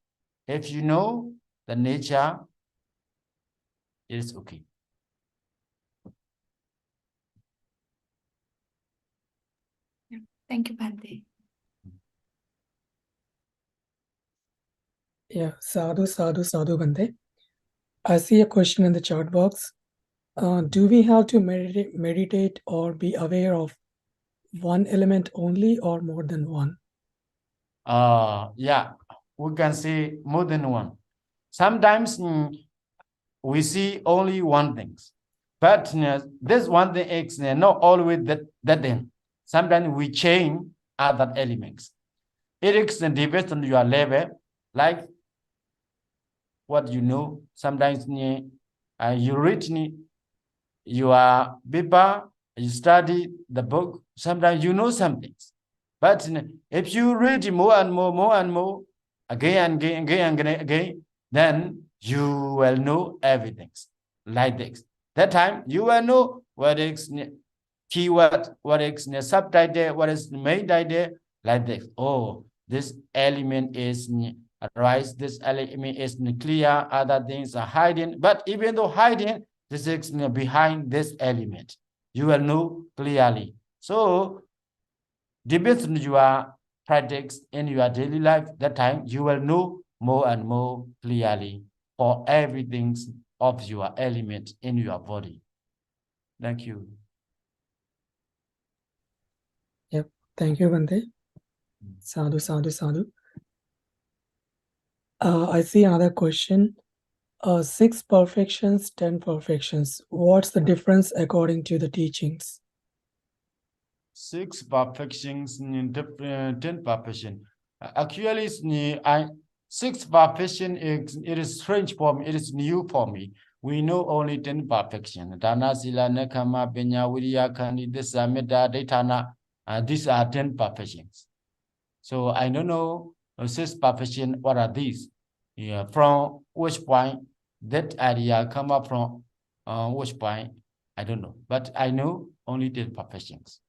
If you know the nature, it is okay. Thank you, Bhante. Yeah, sadhu, Bhante. I see a question in the chat box. Do we have to meditate or be aware of one element only or more than one? Yeah, we can say more than one. Sometimes we see only one thing, but this one thing is not always that thing. Sometimes we change other elements. It is depends on your level, like what you know. Sometimes you read your paper, you study the book. Sometimes you know some things, but if you read more and more, again, then you will know everything like this. That time you will know what is keyword, what is the subtitle, what is the main idea, like this. Oh, this element is right, this element is clear, other things are hiding. But even though hiding, this is behind this element. You will know clearly. So, depends on your practice in your daily life, that time you will know more and more clearly for everything of your element in your body. Thank you. Yep. Thank you, Bhante. Sadhu, sadhu. I see another question. 6 perfections, 10 perfections. What's the difference according to the teachings? 6 perfections, 10 perfection. Actually, 6 perfection it is strange for me. It is new for me. We know only 10 perfection. Dana, Sila, Nekama, Benya, Viriya, Kandi, Metta, Daytana. These are 10 perfections. So I don't know 6 perfection. What are these? Yeah, from which point that idea come up from? Which point? I don't know. But I know only 10 perfections.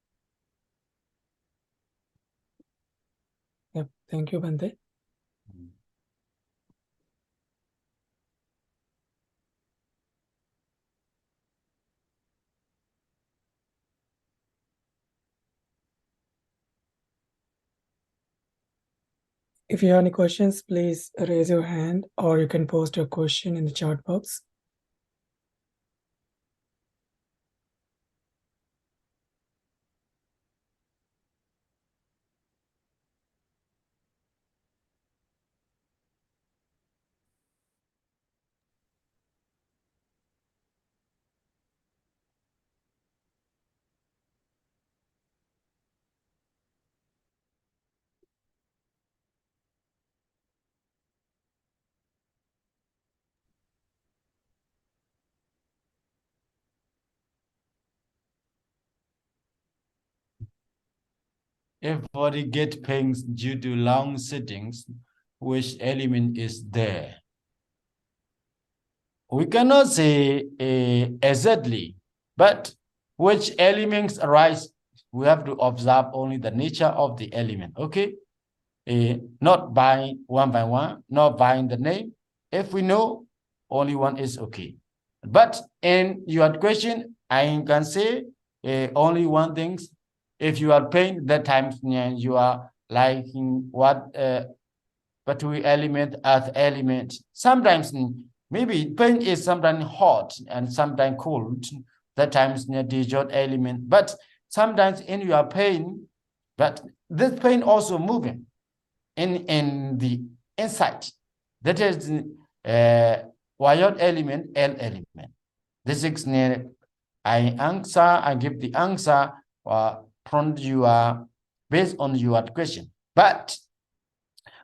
Yep. Thank you, Bhante. If you have any questions, please raise your hand or you can post your question in the chat box. If body get pains due to long sittings, which element is there? We cannot say exactly, but which elements arise, we have to observe only the nature of the element, okay? Not by one, not by the name. If we know, only one is okay. But in your question, I can say only one thing. If you are pain, that time you are liking what battery element, earth element. Sometimes maybe pain is sometimes hot and sometimes cold. That times the element. But sometimes in your pain, but this pain also moving in the inside. That is wired element, L element. This is I answer, I give the answer from your based on your question. But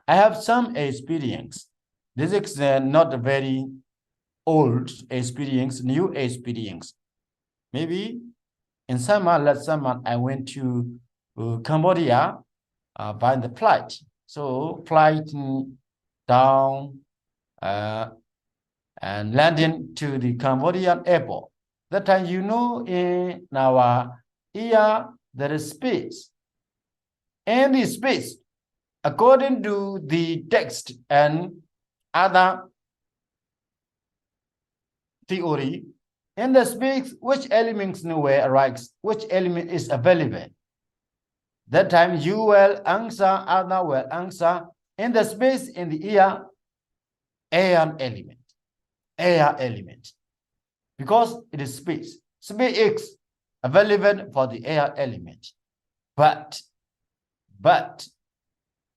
I have some experience. This is not a very old experience, new experience. Maybe in last summer, I went to Cambodia by the flight. So flight down and landing to the Cambodian airport. That time, in our ear, there is space. And the space, according to the text and other theory, in the space, which elements were arise, which element is available. That time you will answer, other will answer. In the space in the ear, air element. Because it is space. Space is available for the air element. But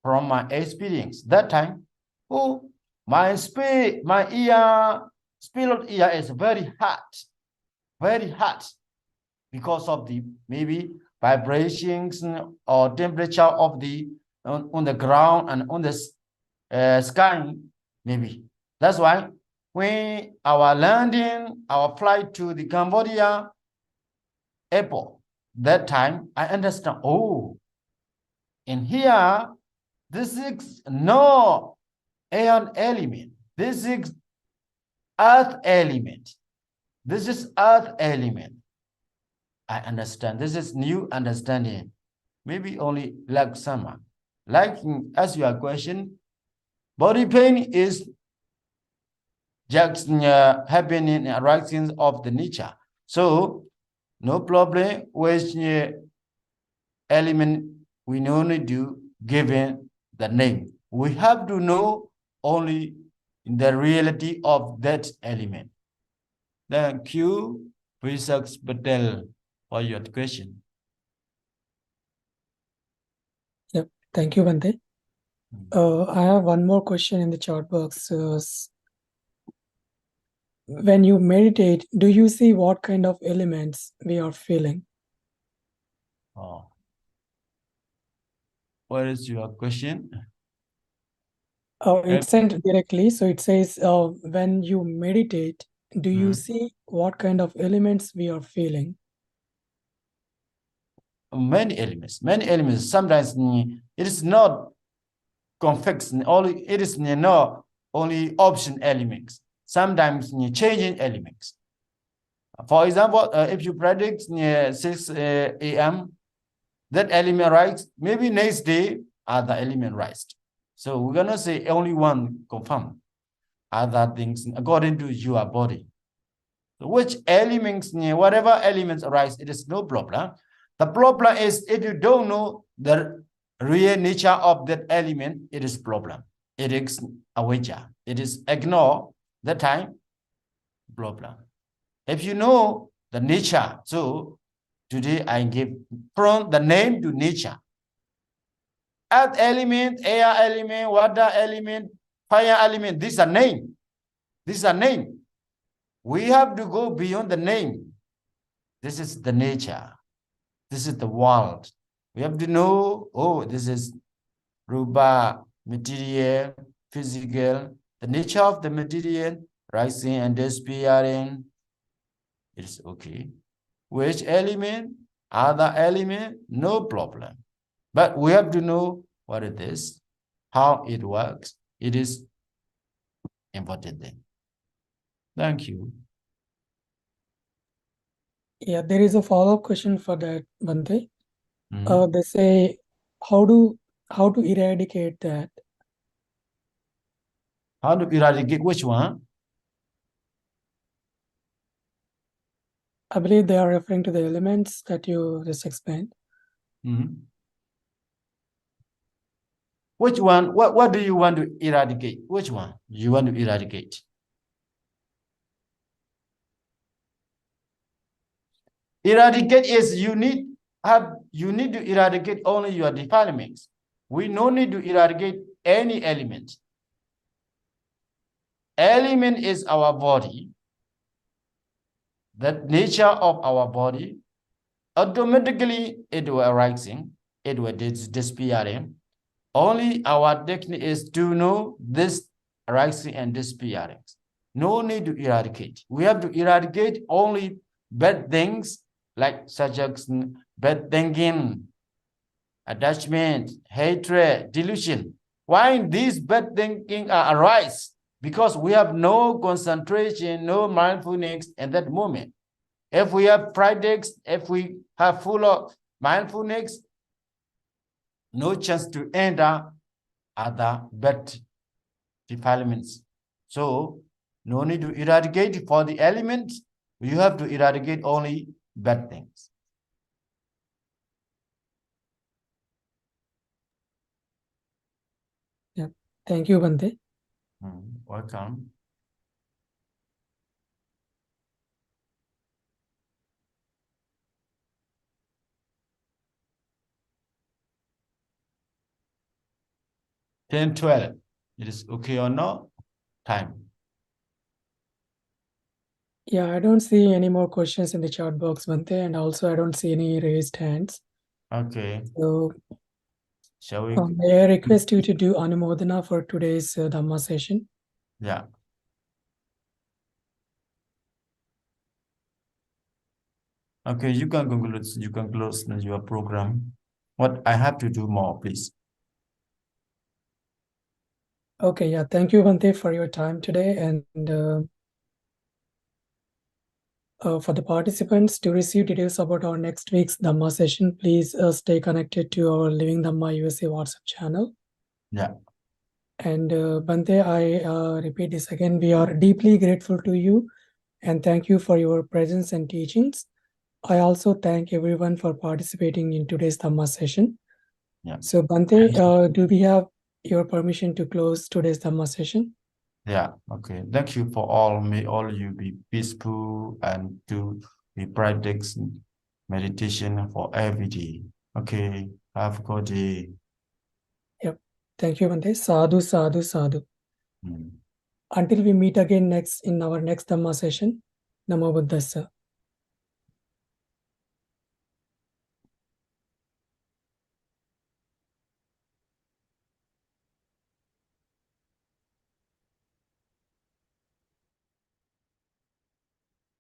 from my experience, that time, my ear, spirit ear is very hot because of the maybe vibrations or temperature of the on the ground and on the sky, maybe. That's why when our landing, our flight to the Cambodia airport, that time I understand, in here, this is no air element. This is earth element. This is earth element. I understand. This is new understanding. Maybe only like summer. Like as your question, body pain is just happening arising of the nature. So no problem with element we only do given the name. We have to know only the reality of that element. Thank you, Prisaks Patel, for your question. Yep. Thank you, Bante. I have one more question in the chat box. When you meditate, do you see what kind of elements we are feeling? What is your question? It's sent directly. So it says, when you meditate, do you see what kind of elements we are feeling? Many elements. Sometimes it is not convex, it is not only option elements. Sometimes changing elements. For example, if you predict 6 a.m., that element rise, maybe next day other element rise. So we're gonna say only one confirm. Other things according to your body. So which elements, whatever elements arise, it is no problem. The problem is if you don't know the real nature of that element, it is problem. It is avijja. It is ignore the time problem. If you know the nature, so today I give from the name to nature. Earth element, air element, water element, fire element, these are name. These are name. We have to go beyond the name. This is the nature. This is the world. We have to know, this is rupa, material, physical, the nature of the material, rising and disappearing. It's okay. Which element, other element, no problem. But we have to know what it is, how it works. It is important thing. Thank you. Yeah, there is a follow-up question for that, Bante. They say, how to eradicate that? How to eradicate which one? I believe they are referring to the elements that you just explained. Which one? What do you want to eradicate? Which one you want to eradicate? Eradicate is you need to eradicate only your defilements. We no need to eradicate any element. Element is our body. The nature of our body. Automatically it will arising, it will disappearing. Only our technique is to know this rising and disappearing. No need to eradicate. We have to eradicate only bad things like such as bad thinking, attachment, hatred, delusion. Why these bad thinking arise? Because we have no concentration, no mindfulness in that moment. If we have projects, if we have full of mindfulness, no chance to enter other bad defilements. So no need to eradicate for the elements. You have to eradicate only bad things. Yeah. Thank you, Bante. Welcome. Ten 12. It is okay or not? Time. Yeah, I don't see any more questions in the chat box, Bante, and also I don't see any raised hands. Okay. So shall we? May I request you to do Anumodana for today's Dhamma session? Yeah. Okay, you can close your program. What I have to do more, please. Okay, yeah. Thank you, Bante, for your time today. And for the participants, to receive details about our next week's Dhamma session, please stay connected to our Living Dhamma USA WhatsApp channel. Yeah. And Bante, I repeat this again. We are deeply grateful to you and thank you for your presence and teachings. I also thank everyone for participating in today's Dhamma session. Yeah. So Bante, do we have your permission to close today's Dhamma session? Yeah, okay. Thank you for all. May all you be peaceful and to be practice meditation for every day. Okay, have a good day. Yep. Thank you, Bante. Sadhu, sadhu, sadhu. Until we meet again in our next Dhamma session, Namo Buddhassa.